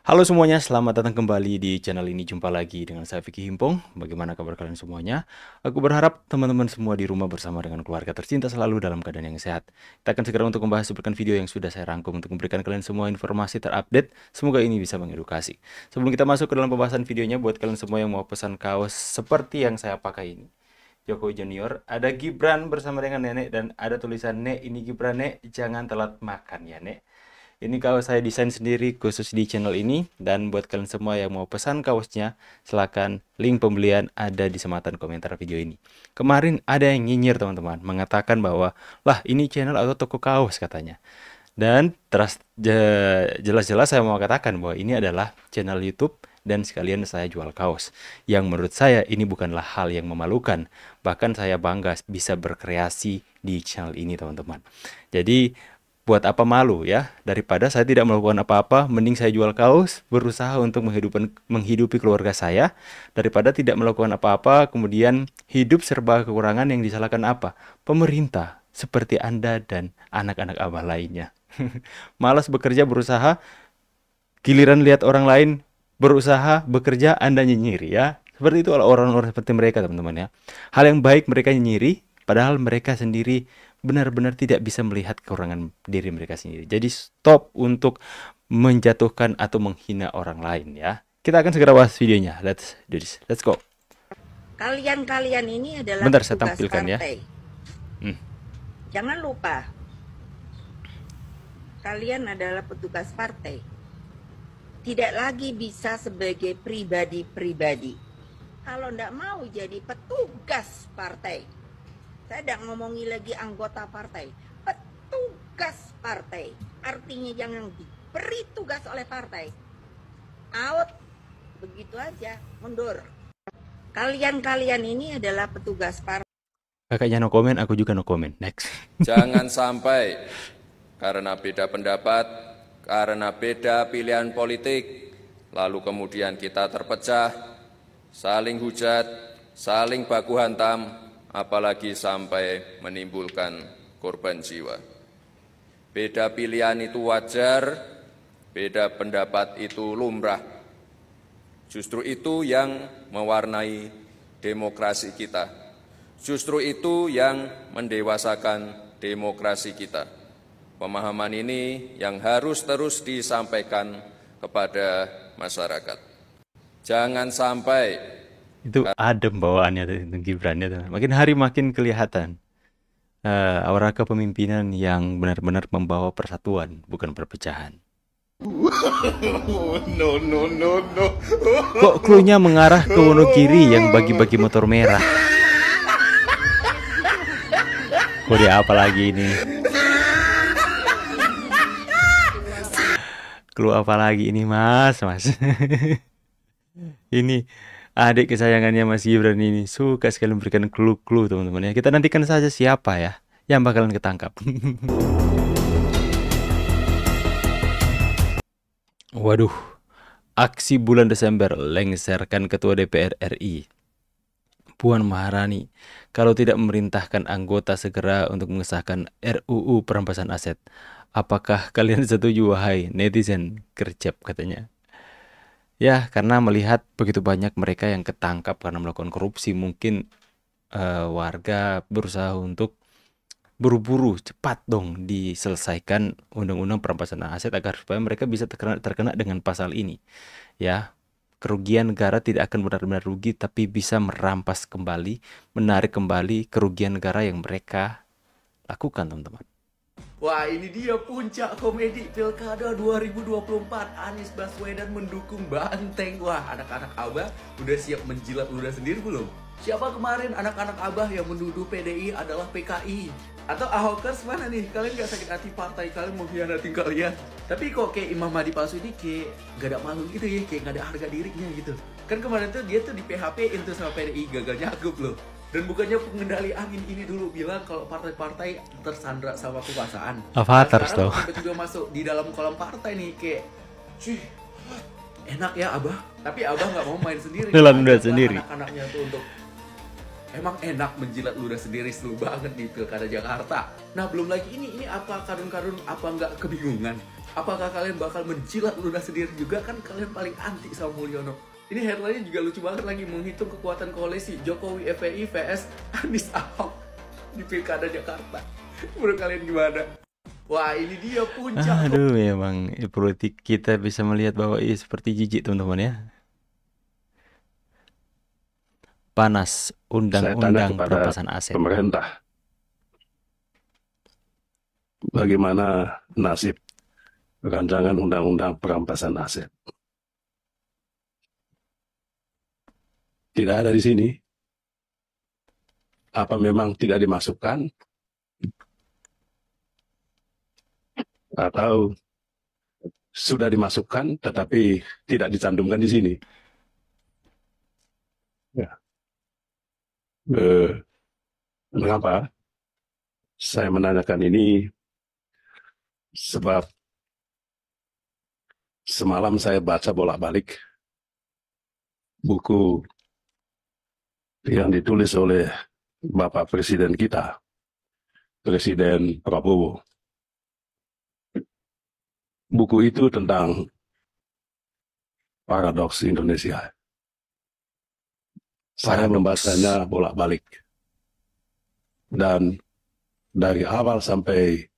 Halo semuanya, selamat datang kembali di channel ini. Jumpa lagi dengan saya Vicky Himpong. Bagaimana kabar kalian semuanya? Aku berharap teman-teman semua di rumah bersama dengan keluarga tercinta selalu dalam keadaan yang sehat. Kita akan segera untuk membahas seperti video yang sudah saya rangkum untuk memberikan kalian semua informasi terupdate. Semoga ini bisa mengedukasi. Sebelum kita masuk ke dalam pembahasan videonya, buat kalian semua yang mau pesan kaos seperti yang saya pakai ini, Jokowi Junior, ada Gibran bersama dengan Nenek dan ada tulisan, "Nek, ini Gibran, Nek, jangan telat makan ya, Nek." Ini kaos saya desain sendiri khusus di channel ini, dan buat kalian semua yang mau pesan kaosnya, silakan link pembelian ada di sematan komentar video ini. Kemarin ada yang nyinyir teman-teman, mengatakan bahwa, lah ini channel atau toko kaos katanya. Dan jelas-jelas saya mau katakan bahwa ini adalah channel YouTube dan sekalian saya jual kaos. Yang menurut saya ini bukanlah hal yang memalukan. Bahkan saya bangga bisa berkreasi di channel ini teman-teman. Jadi buat apa malu ya? Daripada saya tidak melakukan apa-apa, mending saya jual kaos, berusaha untuk menghidupi keluarga saya, daripada tidak melakukan apa-apa, kemudian hidup serba kekurangan yang disalahkan apa? Pemerintah, seperti Anda dan anak-anak abah lainnya. Malas bekerja berusaha, giliran lihat orang lain berusaha bekerja, Anda nyinyiri ya. Seperti itu orang-orang seperti mereka teman-teman ya. Hal yang baik mereka nyinyiri, padahal mereka sendiri benar-benar tidak bisa melihat kekurangan diri mereka sendiri. Jadi stop untuk menjatuhkan atau menghina orang lain ya. Kita akan segera bahas videonya. Let's do this. Let's go. Kalian ini adalah Bentar saya petugas tampilkan ya. partai. Jangan lupa, kalian adalah petugas partai. Tidak lagi bisa sebagai pribadi-pribadi. Kalau ndak mau jadi petugas partai, saya tidak ngomongi lagi anggota partai, petugas partai. Artinya jangan diberi tugas oleh partai. Out, begitu aja, mundur. Kalian ini adalah petugas partai. Kakaknya no comment, aku juga no comment. Next. Jangan sampai karena beda pendapat, karena beda pilihan politik, lalu kemudian kita terpecah, saling hujat, saling baku hantam, apalagi sampai menimbulkan korban jiwa. Beda pilihan itu wajar, beda pendapat itu lumrah. Justru itu yang mewarnai demokrasi kita. Justru itu yang mendewasakan demokrasi kita. Pemahaman ini yang harus terus disampaikan kepada masyarakat. Jangan sampai Itu adem bawaannya tuh, Gibran ya. Makin hari makin kelihatan aura kepemimpinan yang benar-benar membawa persatuan, bukan perpecahan. No. Kok cluenya mengarah ke Wonogiri yang bagi-bagi motor merah? Kode apa lagi ini? Clue apa lagi ini, Mas? Ini adik kesayangannya Mas Gibran ini suka sekali memberikan clue-clue teman-teman ya. Kita nantikan saja siapa ya yang bakalan ketangkap. Waduh, aksi bulan Desember lengserkan Ketua DPR RI Puan Maharani kalau tidak memerintahkan anggota segera untuk mengesahkan RUU perampasan aset. Apakah kalian setuju wahai netizen gercep katanya? Ya, karena melihat begitu banyak mereka yang ketangkap karena melakukan korupsi, mungkin warga berusaha untuk buru-buru cepat dong diselesaikan undang-undang perampasan aset agar supaya mereka bisa terkena dengan pasal ini. Ya, kerugian negara tidak akan benar-benar rugi, tapi bisa merampas kembali, menarik kembali kerugian negara yang mereka lakukan, teman-teman. Wah, ini dia puncak komedi Pilkada 2024. Anies Baswedan mendukung Banteng. Wah, anak-anak Abah udah siap menjilat ludah sendiri belum? Siapa kemarin anak-anak Abah yang menuduh PDI adalah PKI? Atau Ahokers mana nih? Kalian gak sakit hati partai kalian mengkhianati kalian? Tapi kok kayak Imam Mahdi palsu ini kayak gak ada malu gitu ya, kayak gak ada harga dirinya gitu. Kan kemarin tuh dia tuh di PHP-in tuh sama PDI, gagal nyakup loh. Dan bukannya pengendali angin ini dulu bilang kalau partai-partai tersandra sama kekuasaan. Avatar Nah, sekarang tuh. tiba-tiba masuk di dalam kolam partai nih kayak, cuy, enak ya Abah. Tapi Abah nggak mau main sendiri. Nelan udah Ajak lah sendiri. anak-anaknya tuh untuk Emang enak menjilat ludah sendiri, seru banget di Pilkada Jakarta. Nah, belum lagi ini apa karun-karun apa nggak kebingungan? Apakah kalian bakal menjilat ludah sendiri juga? Kan kalian paling anti sama Mulyono. Ini headline-nya juga lucu banget lagi, menghitung kekuatan koalisi Jokowi FPI vs Anies Ahok di Pilkada Jakarta. Menurut kalian gimana? Wah, ini dia puncak. Aduh, memang politik kita bisa melihat bahwa seperti jijik teman-teman ya. Panas Saya tanya undang-undang kepada perampasan aset. pemerintah, bagaimana nasib rancangan undang-undang perampasan aset? Tidak ada di sini. Apa memang tidak dimasukkan? Atau sudah dimasukkan tetapi tidak dicantumkan di sini? Ya. Mengapa saya menanyakan ini? Sebab semalam saya baca bolak-balik buku yang ditulis oleh Bapak Presiden kita, Presiden Prabowo. Buku itu tentang paradoks Indonesia. Saya membacanya bolak-balik. Dan dari awal sampai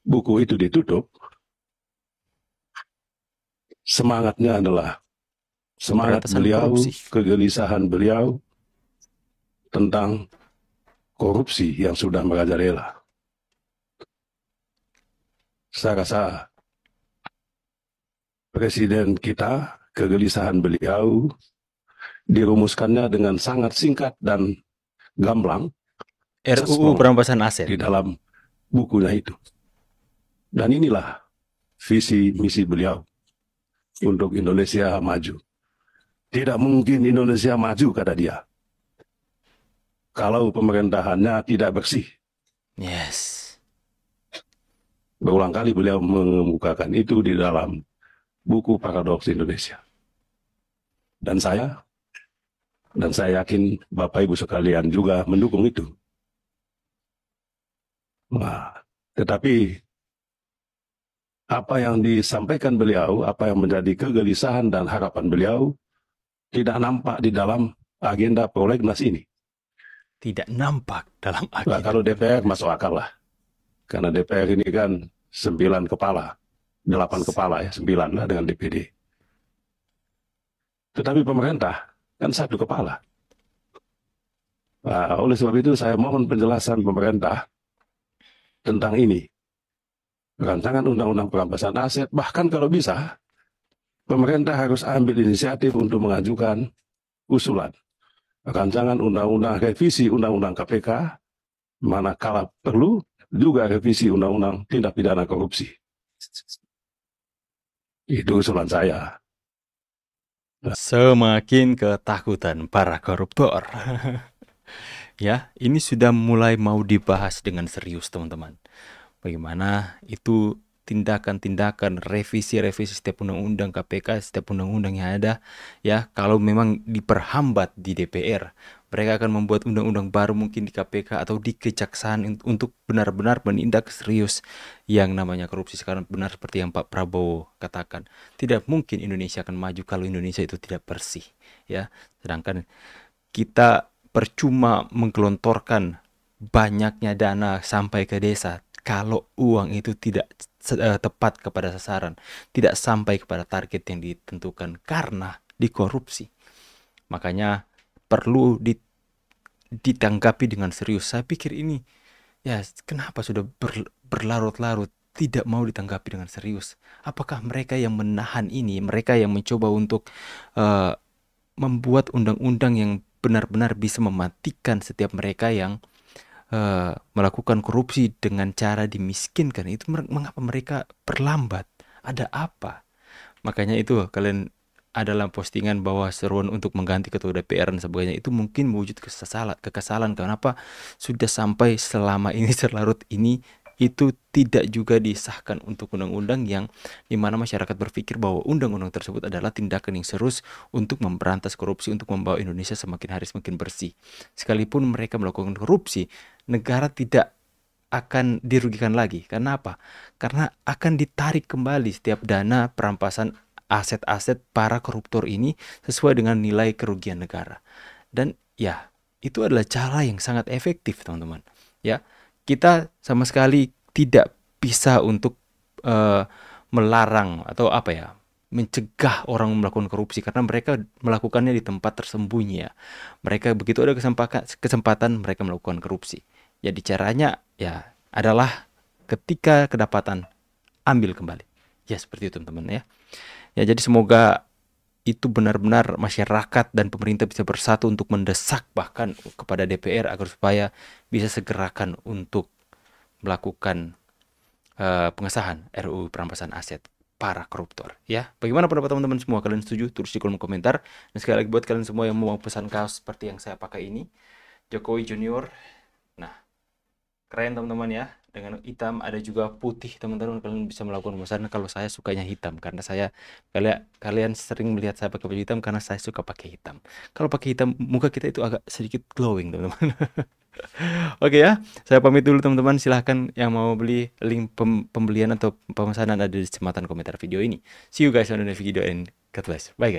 buku itu ditutup, semangatnya adalah semangat Pemberantasan beliau, korupsi. kegelisahan beliau tentang korupsi yang sudah merajalela. Saya rasa Presiden kita, kegelisahan beliau dirumuskannya dengan sangat singkat dan gamblang RUU perampasan aset. di dalam bukunya itu. Dan inilah visi misi beliau untuk Indonesia maju. Tidak mungkin Indonesia maju, kata dia, kalau pemerintahannya tidak bersih. Yes. Berulang kali beliau mengemukakan itu di dalam buku Paradoks Indonesia. Dan saya yakin Bapak Ibu sekalian juga mendukung itu. Nah, tetapi apa yang disampaikan beliau, apa yang menjadi kegelisahan dan harapan beliau tidak nampak di dalam agenda prolegnas ini. Tidak nampak dalam Nah, agenda. kalau DPR masuk akal lah. Karena DPR ini kan 9 kepala, 8 kepala ya, 9 lah dengan DPD. Tetapi pemerintah kan 1 kepala. Nah, oleh sebab itu saya mohon penjelasan pemerintah tentang ini. Rancangan undang-undang perampasan aset, bahkan kalau bisa, pemerintah harus ambil inisiatif untuk mengajukan usulan rancangan undang-undang revisi undang-undang KPK, manakala perlu juga revisi undang-undang tindak pidana korupsi. Itu usulan saya. Semakin ketakutan para koruptor. Ya, ini sudah mulai mau dibahas dengan serius, teman-teman. Bagaimana itu tindakan-tindakan revisi-revisi setiap undang-undang KPK, setiap undang-undang yang ada, ya, kalau memang diperhambat di DPR, mereka akan membuat undang-undang baru mungkin di KPK atau di Kejaksaan untuk benar-benar menindak serius yang namanya korupsi. Sekarang benar seperti yang Pak Prabowo katakan, tidak mungkin Indonesia akan maju kalau Indonesia itu tidak bersih, ya. Sedangkan kita percuma menggelontorkan banyaknya dana sampai ke desa kalau uang itu tidak tepat kepada sasaran, tidak sampai kepada target yang ditentukan karena dikorupsi. Makanya perlu ditanggapi dengan serius. Saya pikir ini, ya, kenapa sudah berlarut-larut tidak mau ditanggapi dengan serius? Apakah mereka yang menahan ini, mereka yang mencoba untuk membuat undang-undang yang benar-benar bisa mematikan setiap mereka yang melakukan korupsi dengan cara dimiskinkan, itu mengapa mereka berlambat? Ada apa? Makanya itu kalian adalah postingan bahwa seruan untuk mengganti ketua DPR dan sebagainya itu mungkin mewujud kekesalan. Kenapa sudah sampai selama ini, selarut ini itu tidak juga disahkan untuk undang-undang yang dimana masyarakat berpikir bahwa undang-undang tersebut adalah tindakan yang serius untuk memberantas korupsi, untuk membawa Indonesia semakin hari semakin bersih. Sekalipun mereka melakukan korupsi, negara tidak akan dirugikan lagi. Karena apa? Karena akan ditarik kembali setiap dana perampasan aset-aset para koruptor ini sesuai dengan nilai kerugian negara. Dan ya, itu adalah cara yang sangat efektif, teman-teman. Ya, kita sama sekali tidak bisa untuk melarang atau apa ya, mencegah orang melakukan korupsi karena mereka melakukannya di tempat tersembunyi ya. Mereka begitu ada kesempatan mereka melakukan korupsi. Jadi caranya ya adalah ketika kedapatan ambil kembali. Ya seperti itu teman-teman ya. Ya jadi semoga itu benar-benar masyarakat dan pemerintah bisa bersatu untuk mendesak bahkan kepada DPR agar supaya bisa segerakan untuk melakukan pengesahan RUU perampasan aset para koruptor ya. Bagaimana pendapat teman-teman semua? Kalian setuju? Tulis di kolom komentar. Dan sekali lagi buat kalian semua yang mau pesan kaos seperti yang saya pakai ini, Jokowi Junior. Nah, keren teman-teman ya. Dengan hitam, ada juga putih teman-teman. Kalian bisa melakukan pemesanan. Kalau saya sukanya hitam karena kalian sering melihat saya pakai baju hitam karena saya suka pakai hitam. Kalau pakai hitam muka kita itu agak sedikit glowing teman-teman. Oke ya, saya pamit dulu teman-teman. Silahkan yang mau beli, link pembelian atau pemesanan ada di sematan komentar video ini. See you guys on the next video and God bless. Bye guys.